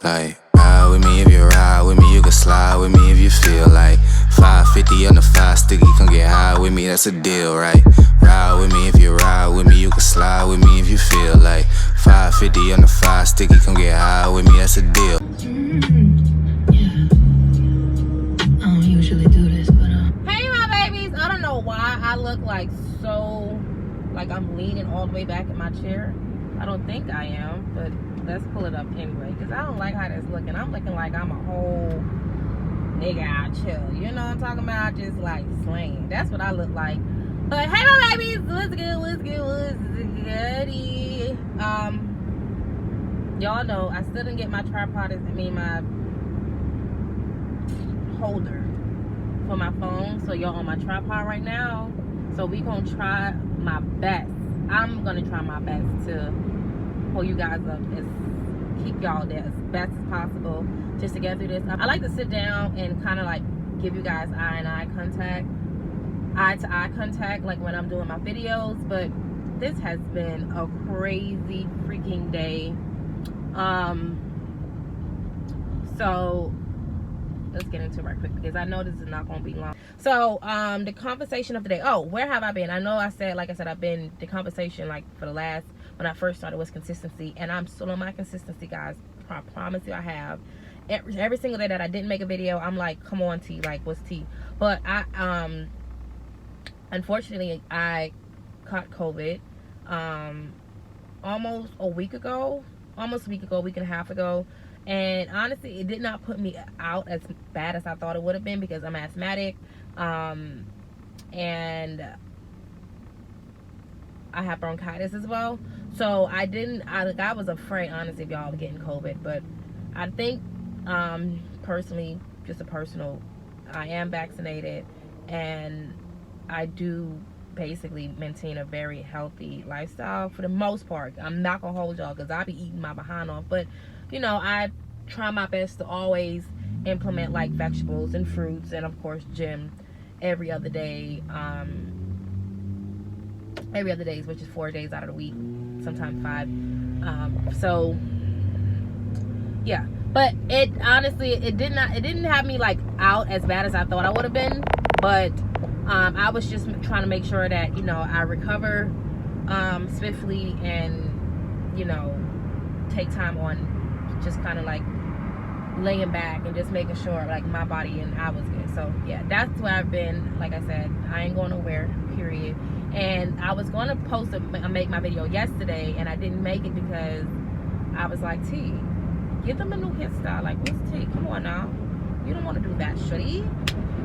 Like, ride with me if you ride with me, you can slide with me if you feel like 550 on the 5 sticky, come get high with me, that's a deal, right? Ride with me if you ride with me, you can slide with me if you feel like 550 on the 5 sticky, come get high with me, that's a deal. Yeah. I don't usually do this, but Hey my babies, I don't know why I look like I'm leaning all the way back in my chair. I don't think I am, but let's pull it up anyway, because I don't like how that's looking. I'm looking like I'm a whole nigga out chill. You know what I'm talking about? Just like slaying. That's what I look like. But hey my babies, what's good? Y'all know I still didn't get my tripod, my holder for my phone. So y'all on my tripod right now. So we gonna try my best. I'm gonna try my best to pull you guys up, keep y'all there as best as possible, just to get through this. I like to sit down and kind of like give you guys eye to eye contact, like when I'm doing my videos. But this has been a crazy freaking day. So let's get into it right quick, because I know this is not going to be long. So the conversation of the day. Oh, where have I been? I know I said, I've been, the conversation like for the last, when I first started, was consistency, and I'm still on my consistency, guys. I promise you I have. Every single day that I didn't make a video, I'm like, come on, T, like, what's T? But I unfortunately I caught COVID almost a week ago, week and a half ago. And honestly, it did not put me out as bad as I thought it would have been, because I'm asthmatic, and I have bronchitis as well. So I was afraid, honestly, of y'all getting COVID. But I think, personally, I am vaccinated, and I do basically maintain a very healthy lifestyle for the most part. I'm not gonna hold y'all, because I'll be eating my behind off. But you know, I try my best to always implement like vegetables and fruits, and of course gym every other day, which is 4 days out of the week, sometimes 5. So yeah, but it honestly, it didn't have me like out as bad as I thought I would have been. But I was just trying to make sure that, you know, I recover swiftly, and, you know, take time on just kind of like laying back and just making sure like my body and I was good. So yeah, that's where I've been. Like I said, I ain't going nowhere, period. And I was going to make my video yesterday, and I didn't make it because I was like, T, give them a new hairstyle. Like, what's T? Come on now, you don't want to do that, shitty.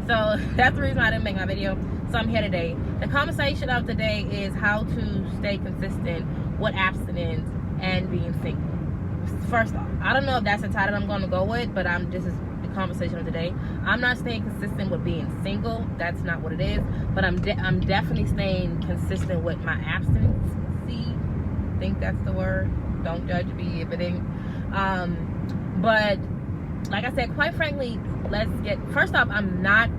So that's the reason why I didn't make my video. So I'm here today. The conversation of the day is how to stay consistent with abstinence and being single. First off, I don't know if that's the title I'm going to go with, but this is the conversation of the day. I'm not staying consistent with being single. That's not what it is. But I'm definitely staying consistent with my abstinence. I think that's the word. Don't judge me if it ain't. But like I said, quite frankly, first off, I'm not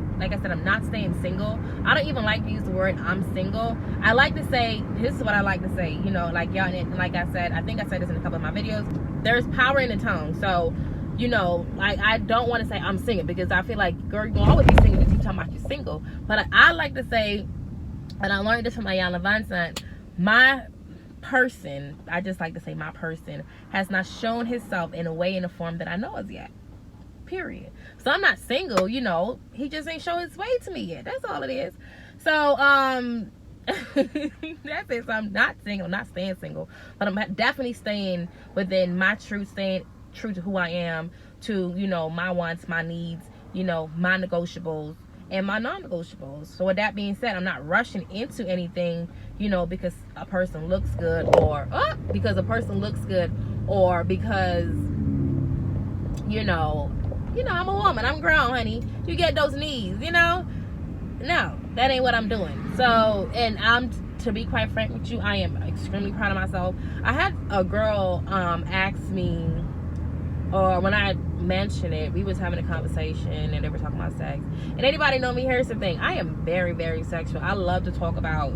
staying single. I don't even like to use the word I'm single. I like to say, this is what I like to say, you know, like y'all, and like I said, I think I said this in a couple of my videos, there's power in the tongue. So, you know, like, I don't want to say I'm single, because I feel like, girl, you're gonna always be single, you keep talking about you're single. But I like to say, and I learned this from Ayala Vincent, my person, I just like to say my person, has not shown himself in a way, in a form that I know as yet. Period. So I'm not single, you know, he just ain't show his way to me yet. That's all it is. So that's it. So I'm not single, not staying single, but I'm definitely staying within my truth, staying true to who I am, to, you know, my wants, my needs, you know, my negotiables and my non-negotiables. So with that being said, I'm not rushing into anything, you know, because a person looks good, or because you know, I'm a woman, I'm grown, honey. You get those knees, you know? No, that ain't what I'm doing. So, and to be quite frank with you, I am extremely proud of myself. I had a girl ask me, or when I mentioned it, we was having a conversation and they were talking about sex. And anybody know me, here's the thing. I am very, very sexual. I love to talk about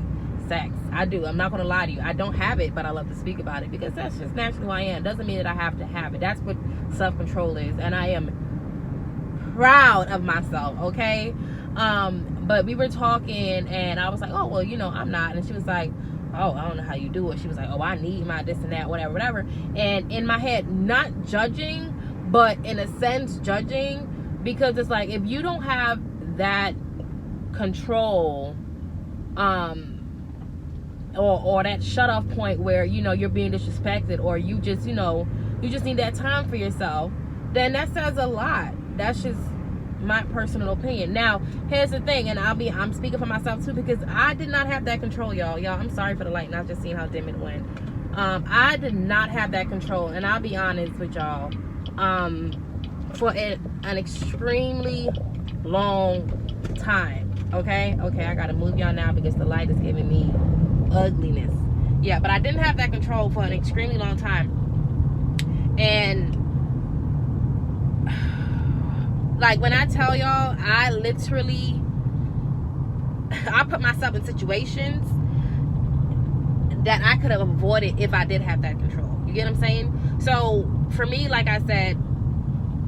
sex. I do. I'm not going to lie to you. I don't have it, but I love to speak about it because that's just naturally who I am. Doesn't mean that I have to have it. That's what self-control is, and I am proud of myself, okay? But we were talking, and I was like, oh, well, you know, I'm not. And she was like, oh, I don't know how you do it. She was like, oh, I need my this and that, whatever. And in my head, not judging, but in a sense judging, because it's like, if you don't have that control, or that shut off point where, you know, you're being disrespected, or you just, you know, you just need that time for yourself, then that says a lot. That's just my personal opinion. Now, here's the thing, and I'm speaking for myself too, because I did not have that control, y'all. I'm sorry for the light, and I've just seen how dim it went. I did not have that control, and I'll be honest with y'all, for an extremely long time. Okay, I gotta move y'all now because the light is giving me ugliness. Yeah, but I didn't have that control for an extremely long time, and like, when I tell y'all, I put myself in situations that I could have avoided if I did have that control. You get what I'm saying? So for me, like I said,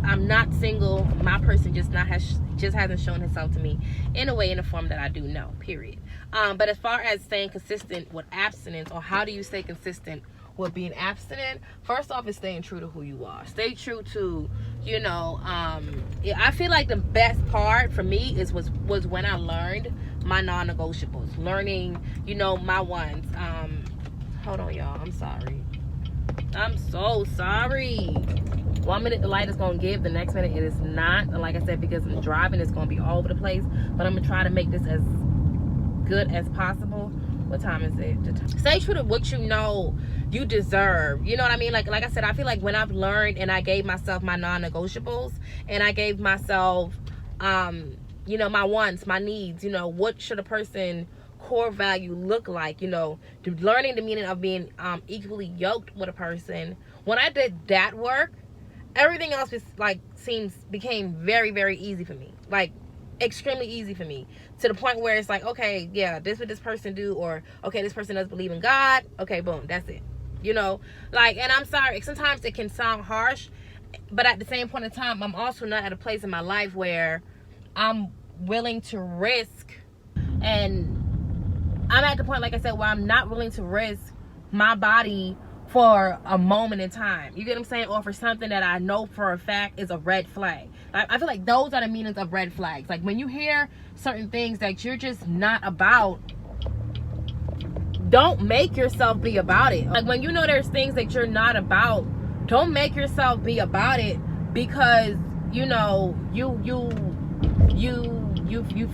I'm not single. My person just hasn't shown himself to me in a form that I do know, period. But as far as staying consistent with abstinence, or how do you stay consistent with being abstinent, first off is staying true to who you are. Stay true to, you know, I feel like the best part for me was when I learned my non-negotiables, learning, you know, my ones. Hold on, y'all, I'm sorry. I'm so sorry. 1 minute the light is going to give, the next minute it is not. And like I said, because I'm driving, it's going to be all over the place, but I'm going to try to make this as good as possible. What time is it? Stay true to what you know you deserve. You know what I mean? Like I said, I feel like when I've learned and I gave myself my non-negotiables, and I gave myself, you know, my wants, my needs, you know, what should a person core value look like, you know, learning the meaning of being equally yoked with a person. When I did that work, everything else was like became very, very easy for me. Like, extremely easy for me, to the point where it's like, okay, yeah, this what this person do, or okay, this person does believe in God, okay, boom, that's it, you know. Like, and I'm sorry, sometimes it can sound harsh, but at the same point in time, I'm also not at a place in my life where I'm willing to risk, and I'm at the point, like I said, where I'm not willing to risk my body for a moment in time. You get what I'm saying? Or for something that I know for a fact is a red flag. I feel like those are the meanings of red flags. Like, when you hear certain things that you're just not about, don't make yourself be about it. Like, when you know there's things that you're not about, don't make yourself be about it, because, you know, you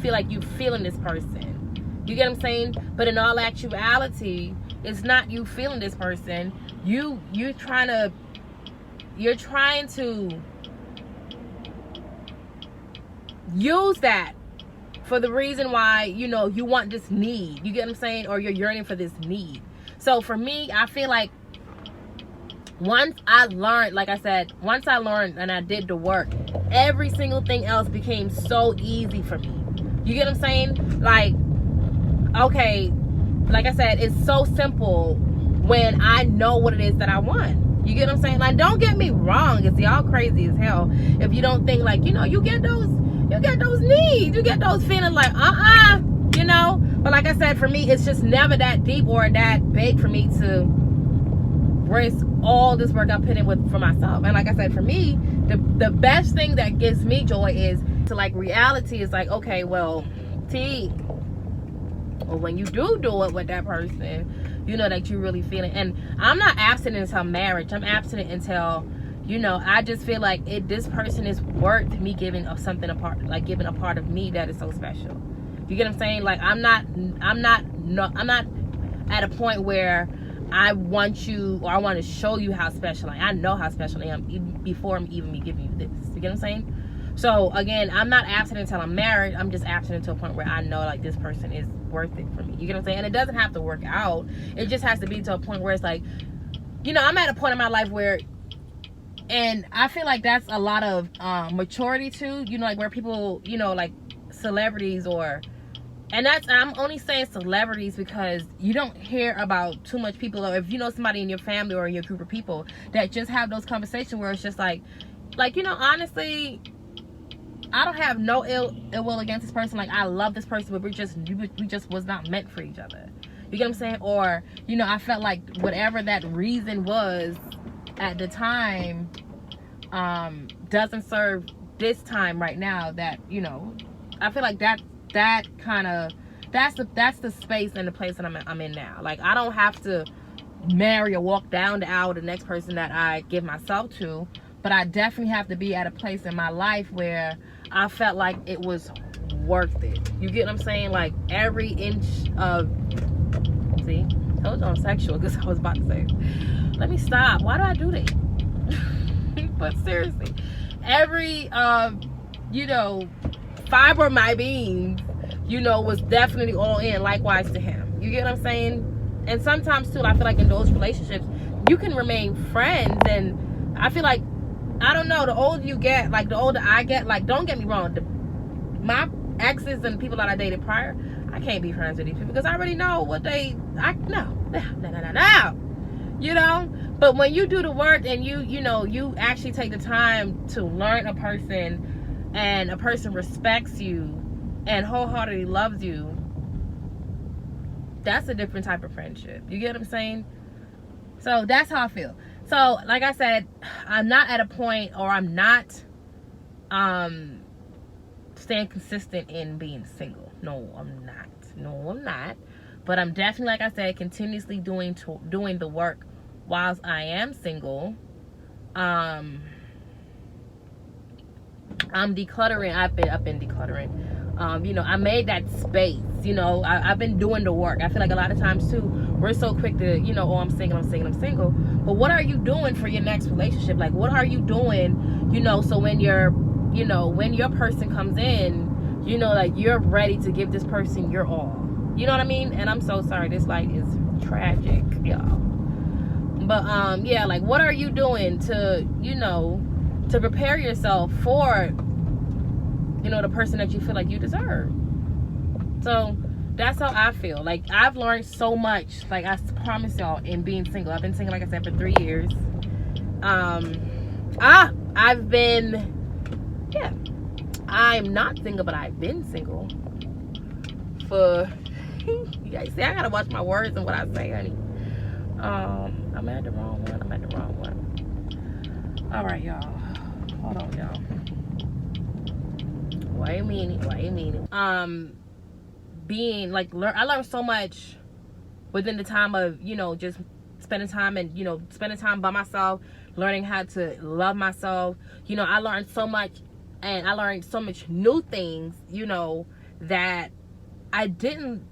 feel like you feeling this person. You get what I'm saying? But in all actuality, it's not you feeling this person. You're trying to use that for the reason why, you know, you want this need. You get what I'm saying? Or you're yearning for this need. So for me, I feel like once I learned, like I said, once I learned and I did the work, every single thing else became so easy for me. You get what I'm saying? Like, okay, like I said, it's so simple when I know what it is that I want. You get what I'm saying? Like, don't get me wrong, it's y'all crazy as hell if you don't think, like, you know, you get those needs, you get those feelings like, you know. But like I said, for me, it's just never that deep or that big for me to risk all this work I put in with for myself. And like I said, for me, the best thing that gives me joy is to, like, reality is like, okay, well, or when you do it with that person, you know that you really feel it. And I'm not abstinent until marriage. I'm abstinent until, you know, I just feel like this person is worth me giving of something apart, like giving a part of me that is so special. You get what I'm saying? Like, I'm not at a point where I want you, or I want to show you how special I know how special I am even before I'm even me giving you this. You get what I'm saying? So again, I'm not abstinent until I'm married. I'm just abstinent to a point where I know, like, this person is worth it for me. You get what I'm saying? And it doesn't have to work out. It just has to be to a point where it's like, you know, I'm at a point in my life where, and I feel like that's a lot of maturity too. You know, like, where people, you know, like celebrities or And I'm only saying celebrities because you don't hear about too much people, or if you know somebody in your family or in your group of people that just have those conversations where it's just like, honestly, I don't have no ill will against this person. Like, I love this person, but we just was not meant for each other. You get what I'm saying? Or, I felt like whatever that reason was at the time doesn't serve this time right now. That, I feel like that's the space and the place that I'm in now. Like, I don't have to marry or walk down the aisle with the next person that I give myself to, but I definitely have to be at a place in my life where I felt like it was worth it. You get what I'm saying? Like, every inch of, see, told you I'm sexual because I was about to say, let me stop. Why do I do that? But seriously, every fiber of my being, was definitely all in, likewise to him. You get what I'm saying? And sometimes too, I feel like in those relationships, you can remain friends, and I feel like, I don't know, the older you get, like the older I get, like, don't get me wrong, my exes and people that I dated prior, I can't be friends with these people because I already know what no. But when you do the work and you actually take the time to learn a person, and a person respects you and wholeheartedly loves you, that's a different type of friendship. You get what I'm saying? So that's how I feel. So, like I said, I'm not at a point, or I'm not staying consistent in being single. No, I'm not. But I'm definitely, like I said, continuously doing the work whilst I am single. I'm decluttering. I've been decluttering. I made that space. I've been doing the work. I feel like a lot of times too, we're so quick to, oh, I'm single. But what are you doing for your next relationship? Like, what are you doing, so when when your person comes in, like, you're ready to give this person your all. You know what I mean? And I'm so sorry, this light is tragic, y'all. But yeah, like, what are you doing to, to prepare yourself for, the person that you feel like you deserve? So that's how I feel. Like, I've learned so much, like I promise y'all, in being single. I've been single, like I said, for 3 years. I've been, yeah, I'm not single, but I've been single for you guys see, I gotta watch my words and what I say, honey. I'm at the wrong one. All right, y'all, hold on, y'all. Wait a minute. Being like, I learned so much within the time of, just spending time by myself, learning how to love myself. I learned so much, and I learned so much new things, that I didn't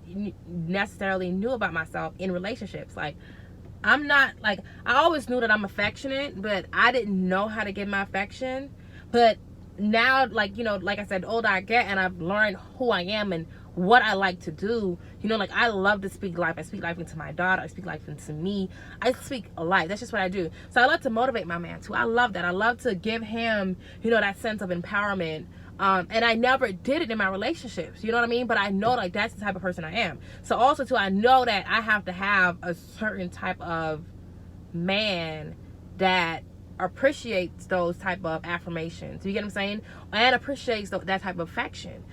necessarily knew about myself in relationships. Like, I'm not, like, I always knew that I'm affectionate, but I didn't know how to give my affection. But now, like, like I said, the older I get and I've learned who I am and what I like to do, like, I love to speak life. I speak life into my daughter. I speak life into me. I speak life. That's just what I do. So I love to motivate my man too. I love that. I love to give him, that sense of empowerment. And I never did it in my relationships, you know what I mean? But I know, like, that's the type of person I am. So also too, I know that I have to have a certain type of man that appreciates those type of affirmations. You get what I'm saying? And appreciates that type of affection,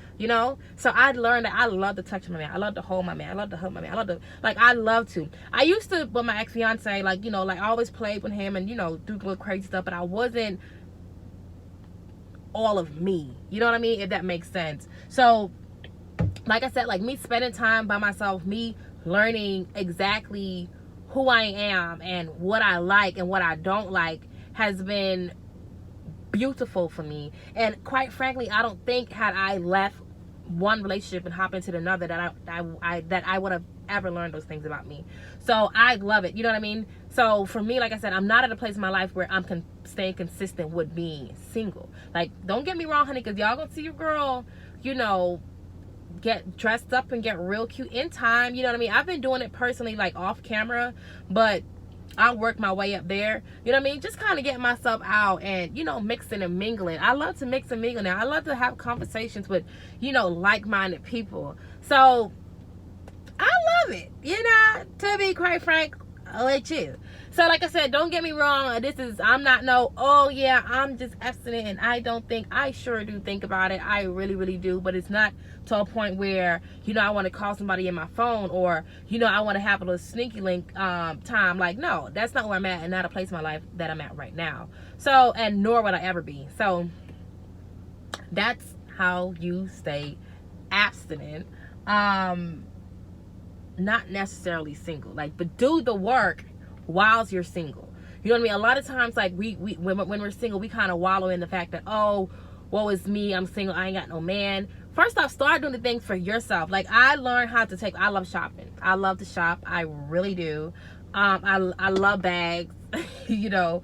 So I learned that I love to touch my man. I love to hold my man. I love to hug my man. I love to. I used to, with my ex-fiance, like, like, I always played with him and, do little crazy stuff, but I wasn't all of me, you know what I mean, if that makes sense. So, like I said, like, me spending time by myself, me learning exactly who I am and what I like and what I don't like has been beautiful for me. And quite frankly, I don't think had I left one relationship and hop into another that I would have ever learned those things about me. So I love it, you know what I mean? So for me, like I said, I'm not at a place in my life where I'm staying consistent with being single. Like, don't get me wrong, honey, because y'all gonna see your girl, get dressed up and get real cute in time, you know what I mean? I've been doing it personally, like, off camera, but I'll work my way up there. You know what I mean? Just kind of getting myself out and, you know, mixing and mingling. I love to mix and mingle now. I love to have conversations with, you know, like-minded people. So I love it, you know, to be quite frank with you. So like I said, don't get me wrong. I'm not oh yeah, I'm just abstinent and I don't think, I sure do think about it. I really, really do. But it's not to a point where, you know, I want to call somebody in my phone or, you know, I want to have a little sneaky link time. Like, no, that's not where I'm at and not a place in my life that I'm at right now. So, and nor would I ever be. So that's how you stay abstinent. Not necessarily single, like, but do the work whilst you're single. You know what I mean? A lot of times, like, when we're single, we kind of wallow in the fact that, oh, woe is me, I'm single, I ain't got no man. First off, start doing the things for yourself. Like, I learned how to I love shopping. I love to shop. I really do. I love bags. You know,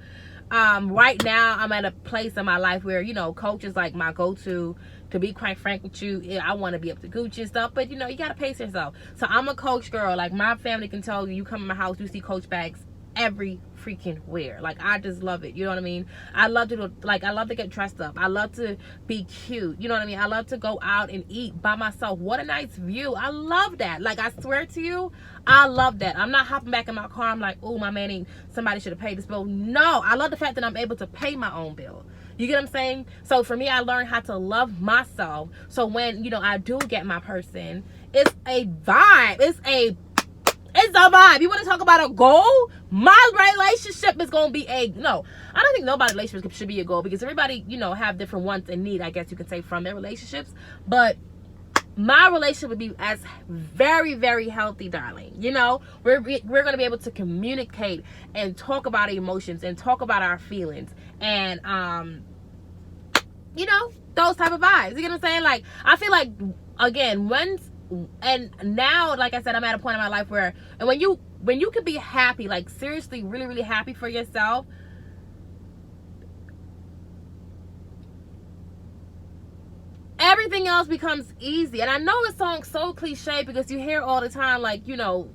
right now I'm at a place in my life where, you know, Coach is like my go-to. To be quite frank with you, I want to be up to Gucci and stuff, but you know, you got to pace yourself. So I'm a Coach girl. Like, my family can tell you, you come in my house, you see Coach bags every freaking where. Like, I just love it. You know what I mean? I love to I love to get dressed up. I love to be cute. You know what I mean? I love to go out and eat by myself. What a nice view. I love that. Like, I swear to you, I love that. I'm not hopping back in my car. I'm like, oh, my man ain't, somebody should have paid this bill. No, I love the fact that I'm able to pay my own bill. You get what I'm saying? So for me, I learned how to love myself. So when, you know, I do get my person, it's a vibe. It's a vibe. You want to talk about a goal? My relationship is going to be no. I don't think nobody's relationship should be a goal, because everybody, you know, have different wants and need, I guess you could say, from their relationships. But my relationship would be as very, very healthy, darling. You know, we're going to be able to communicate and talk about our emotions and talk about our feelings and you know, those type of vibes. You get what I'm saying? Like, I feel like, again, and now, like I said, I'm at a point in my life where, and when you can be happy, like, seriously, really, really happy for yourself, everything else becomes easy. And I know it sounds so cliche because you hear all the time, like, you know,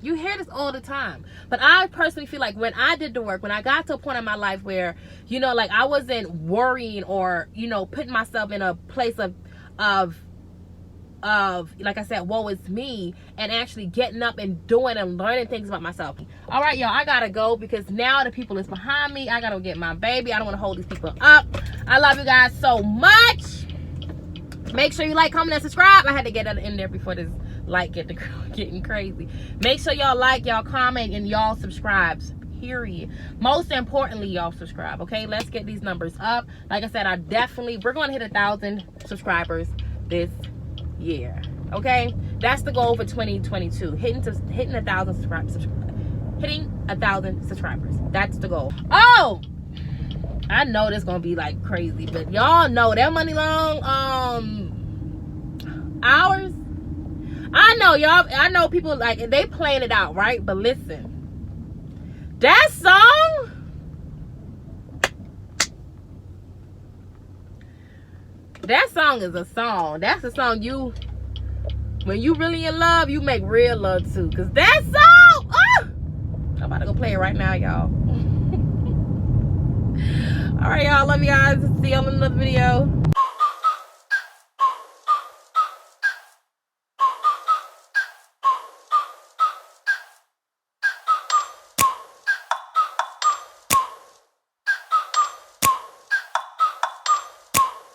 you hear this all the time. But I personally feel like when I did the work, when I got to a point in my life where, you know, like, I wasn't worrying or, you know, putting myself in a place of like I said, woe is me, and actually getting up and doing and learning things about myself. All right, y'all, I gotta go because now the people is behind me. I gotta get my baby. I don't want to hold these people up. I love you guys so much. Make sure you like, comment, and subscribe. I had to get that in there before this light getting crazy. Make sure y'all like, y'all comment, and y'all subscribe. Period. Most importantly, y'all subscribe. Okay, let's get these numbers up. Like I said, we're going to hit 1,000 subscribers this year. Okay, that's the goal for 2022. Hitting 1,000 subscribers. Hitting 1,000 subscribers. That's the goal. Oh, I know this gonna be like crazy, but y'all know that money long hours. I know y'all. I know people like they playing it out, right? But listen, that song. That song is a song. That's a song when you really in love, you make real love too. Cause that song, I'm about to go play it right now, y'all. All right, y'all. Love you guys. See y'all in another video.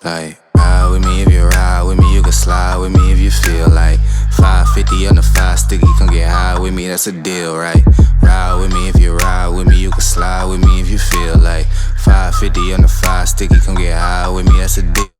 Like, ride with me if you ride with me, you can slide with me if you feel like 550 on the 5 sticky, come get high with me, that's a deal, right? Ride with me if you ride with me, you can slide with me if you feel like 550 on the 5 sticky, come get high with me, that's a deal.